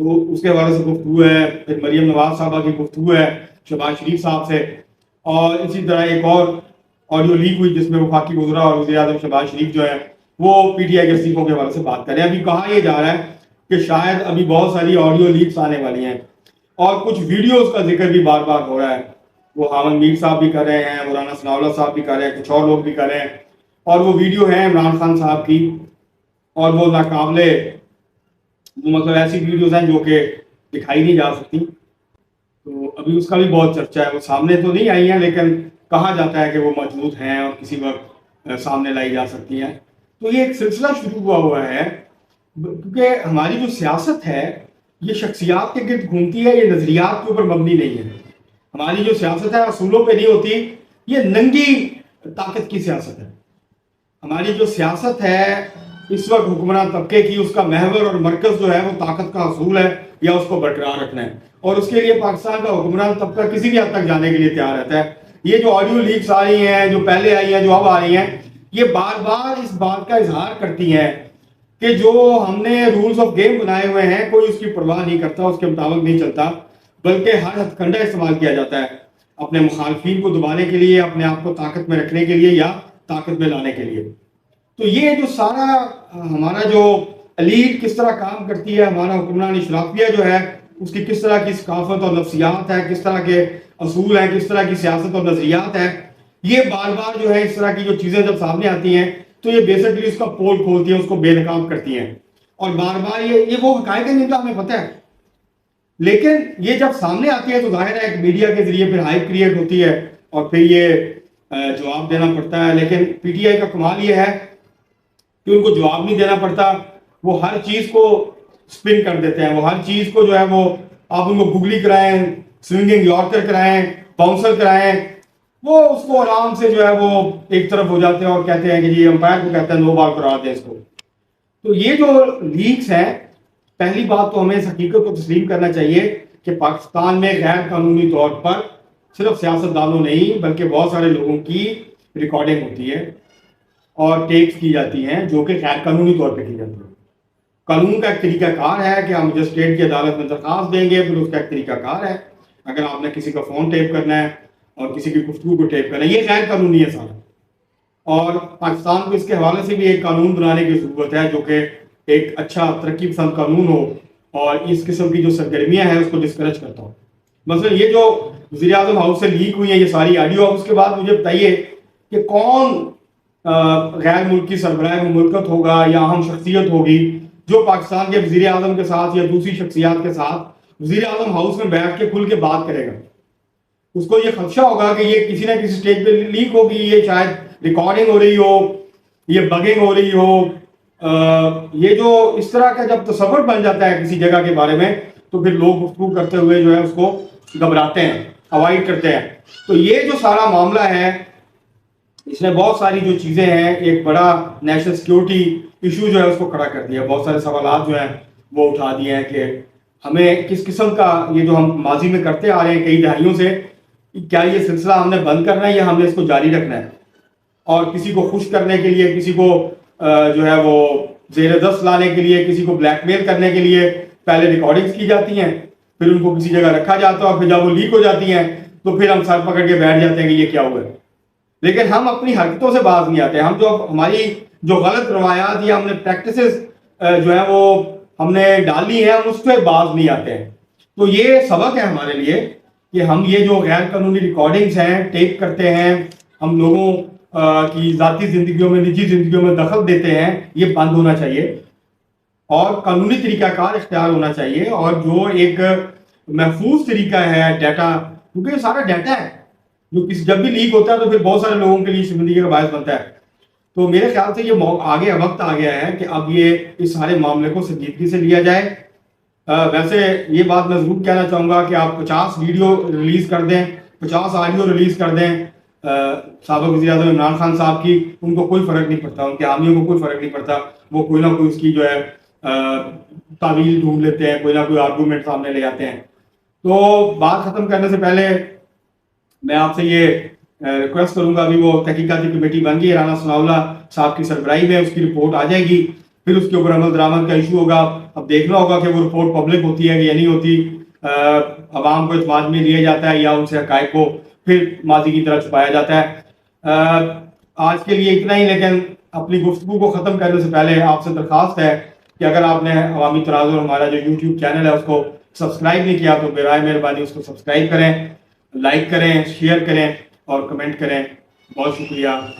تو اس کے حوالے سے گفتگو ہے، پھر مریم نواز صاحبہ کی گفتگو ہے شہباز شریف صاحب سے، اور اسی طرح ایک اور آڈیو لیک ہوئی جس میں وفاقی وزراء اور وزیر اعظم شہباز شریف جو ہے وہ پی ٹی آئی کے استعفوں کے حوالے سے بات کر رہے ہیں۔ ابھی کہا یہ جا رہا ہے کہ شاید ابھی بہت ساری آڈیو لیکس آنے والی ہیں، اور کچھ ویڈیوز کا ذکر بھی بار بار ہو رہا ہے، وہ حامد میر صاحب بھی کر رہے ہیں، مولانا ثناء اللہ صاحب بھی کر رہے ہیں، کچھ اور لوگ بھی کر رہے ہیں، اور وہ ویڈیو ہیں عمران خان صاحب کی، اور وہ ناقابل مطلب ایسی ویڈیوز ہیں جو کہ دکھائی نہیں جا سکتی۔ تو ابھی اس کا بھی بہت چرچا ہے، وہ سامنے تو نہیں آئی ہیں لیکن کہا جاتا ہے کہ وہ موجود ہیں اور کسی وقت سامنے لائی جا سکتی ہیں۔ تو یہ ایک سلسلہ شروع ہوا ہے، کیونکہ ہماری جو سیاست ہے یہ شخصیات کے گرد گھومتی ہے، یہ نظریات کے اوپر مبنی نہیں ہے۔ ہماری جو سیاست ہے اصولوں پہ نہیں ہوتی، یہ ننگی طاقت کی سیاست ہے۔ ہماری جو سیاست ہے اس وقت حکمران طبقے کی، اس کا محور اور مرکز جو ہے وہ طاقت کا اصول ہے یا اس کو برقرار رکھنا ہے، اور اس کے لیے پاکستان کا حکمران طبقہ کسی بھی حد تک جانے کے لیے تیار رہتا ہے۔ یہ جو آڈیو لیکس آ رہی ہیں، جو پہلے آئی ہیں، جو اب آ رہی ہیں، یہ بار بار اس بات کا اظہار کرتی ہیں کہ جو ہم نے رولز آف گیم بنائے ہوئے ہیں کوئی اس کی پرواہ نہیں کرتا، اس کے مطابق نہیں چلتا، بلکہ ہر ہتھ کنڈا استعمال کیا جاتا ہے اپنے مخالفین کو دبانے کے لیے، اپنے آپ کو طاقت میں رکھنے کے لیے یا طاقت میں لانے کے لیے۔ تو یہ جو سارا ہمارا جو ایلیٹ کس طرح کام کرتی ہے، ہمارا حکمران اشرافیہ جو ہے اس کی کس طرح کی ثقافت اور نفسیات ہے، کس طرح کے اصول ہیں، کس طرح کی سیاست اور نظریات ہے، یہ بار بار جو ہے اس طرح کی جو چیزیں جب سامنے آتی ہیں تو یہ بیسکلی اس کا پول کھولتی ہیں، اس کو بے نقاب کرتی ہیں، اور بار بار یہ وہ حقائق ہیں جن کا ہمیں پتہ ہے، لیکن یہ جب سامنے آتی ہے تو ظاہر ہے ایک میڈیا کے ذریعے پھر ہائپ کریٹ ہوتی ہے اور پھر یہ جواب دینا پڑتا ہے۔ لیکن پی ٹی آئی کا کمال یہ ہے کہ ان کو جواب نہیں دینا پڑتا، وہ ہر چیز کو سپن کر دیتے ہیں، وہ ہر چیز کو جو ہے وہ آپ ان کو گگلی کرائیں، سوئنگنگ یارکر کرائیں، باؤنسر کرائیں، وہ اس کو آرام سے جو ہے وہ ایک طرف ہو جاتے ہیں اور کہتے ہیں کہ جی امپائر کو کہتے ہیں نو بال قرار دیں اس کو۔ تو یہ جو لیکس ہیں، پہلی بات تو ہمیں اس حقیقت کو تسلیم کرنا چاہیے کہ پاکستان میں غیر قانونی طور پر صرف سیاستدانوں نہیں بلکہ بہت سارے لوگوں کی ریکارڈنگ ہوتی ہے اور ٹیپس کی جاتی ہیں جو کہ غیر قانونی طور پہ کی جاتی ہیں۔ قانون کا ایک طریقہ کار ہے کہ ہم مجسٹریٹ کی عدالت میں درخواست دیں گے، پھر اس کا ایک طریقہ کار ہے اگر آپ نے کسی کا فون ٹیپ کرنا ہے اور کسی کی گفتگو کو ٹیپ کرنا ہے، یہ غیر قانونی ہے سارا، اور پاکستان کو اس کے حوالے سے بھی ایک قانون بنانے کی ضرورت ہے جو کہ ایک اچھا ترقی پسند قانون ہو اور اس قسم کی جو سرگرمیاں ہیں اس کو ڈسکریج کرتا ہو۔ مثلا یہ جو وزیر اعظم ہاؤس سے لیک ہوئی ہیں یہ ساری آڈیو، اس کے بعد مجھے بتائیے کہ کون غیر ملکی سربراہ مملکت ہوگا یا اہم شخصیت ہوگی جو پاکستان کے وزیر اعظم کے ساتھ یا دوسری شخصیات کے ساتھ وزیر اعظم ہاؤس میں بیٹھ کے کھل کے بات کرے گا؟ اس کو یہ خدشہ ہوگا کہ یہ کسی نہ کسی سٹیج پہ لیک ہوگی، یہ شاید ریکارڈنگ ہو رہی ہو، یہ بگنگ ہو رہی ہو۔ یہ جو اس طرح کا جب تصور بن جاتا ہے کسی جگہ کے بارے میں تو پھر لوگ گفتگو کرتے ہوئے جو ہے اس کو گھبراتے ہیں، اوائڈ کرتے ہیں۔ تو یہ جو سارا معاملہ ہے اس نے بہت ساری جو چیزیں ہیں، ایک بڑا نیشنل سیکیورٹی ایشو جو ہے اس کو کھڑا کر دیا، بہت سارے سوالات جو ہیں وہ اٹھا دیے ہیں کہ ہمیں کس قسم کا یہ جو ہم ماضی میں کرتے آ رہے ہیں کئی دہائیوں سے، کیا یہ سلسلہ ہم نے بند کرنا ہے یا ہم نے اس کو جاری رکھنا ہے؟ اور کسی کو خوش کرنے کے لیے، کسی کو جو ہے وہ زیر دست لانے کے لیے، کسی کو بلیک میل کرنے کے لیے پہلے ریکارڈنگز کی جاتی ہیں، پھر ان کو کسی جگہ رکھا جاتا ہے اور پھر جب وہ لیک ہو جاتی ہیں تو پھر ہم سر پکڑ کے بیٹھ جاتے ہیں کہ یہ کیا ہوا ہے۔ لیکن ہم اپنی حرکتوں سے باز نہیں آتے، ہم جو ہماری جو غلط روایات یا ہم نے پریکٹسز جو ہیں وہ ہم نے ڈالی ہیں، ہم اس سے باز نہیں آتے ہیں۔ تو یہ سبق ہے ہمارے لیے کہ ہم یہ جو غیر قانونی ریکارڈنگز ہیں، ٹیپ کرتے ہیں، ہم لوگوں کی ذاتی زندگیوں میں، نجی زندگیوں میں دخل دیتے ہیں، یہ بند ہونا چاہیے اور قانونی طریقہ کار اختیار ہونا چاہیے، اور جو ایک محفوظ طریقہ ہے ڈیٹا، کیونکہ یہ سارا ڈیٹا ہے جو جب بھی لیک ہوتا ہے تو پھر بہت سارے لوگوں کے لیے شرمندگی کا باعث بنتا ہے۔ تو میرے خیال سے یہ آگے وقت آ گیا ہے کہ اب یہ اس سارے معاملے کو سنجیدگی سے لیا جائے۔ ویسے یہ بات میں ضرور کہنا چاہوں گا کہ آپ 50 ویڈیو ریلیز کر دیں، 50 آڈیو ریلیز کر دیں سابق وزیر اعظم عمران خان صاحب کی، ان کو کوئی فرق نہیں پڑتا، ان کے حامیوں کو کوئی فرق نہیں پڑتا، وہ کوئی نہ کوئی اس کی جو ہے تعویل ڈھونڈ لیتے ہیں، کوئی نہ کوئی آرگومنٹ سامنے لے آتے ہیں۔ تو بات ختم کرنے سے پہلے میں آپ سے یہ ریکویسٹ کروں گا، ابھی وہ تحقیقاتی کمیٹی بن گئی ہے رانا ثناء اللہ صاحب کی سربراہی میں، اس کی رپورٹ آ جائے گی پھر اس کے اوپر عمل درآمد کا ایشو ہوگا. اب دیکھنا ہوگا کہ وہ رپورٹ پبلک ہوتی ہے یا نہیں ہوتی, عوام کو اعتماد میں لیا جاتا ہے یا ان سے حقائق کو پھر ماضی کی طرح چھپایا جاتا ہے. آج کے لیے اتنا ہی, لیکن اپنی گفتگو کو ختم کرنے سے پہلے آپ سے درخواست ہے کہ اگر آپ نے عوامی تناظر ہمارا جو یوٹیوب چینل ہے اس کو سبسکرائب نہیں کیا تو برائے مہربانی اس کو سبسکرائب کریں, لائک کریں, شیئر کریں اور کمنٹ کریں. بہت شکریہ.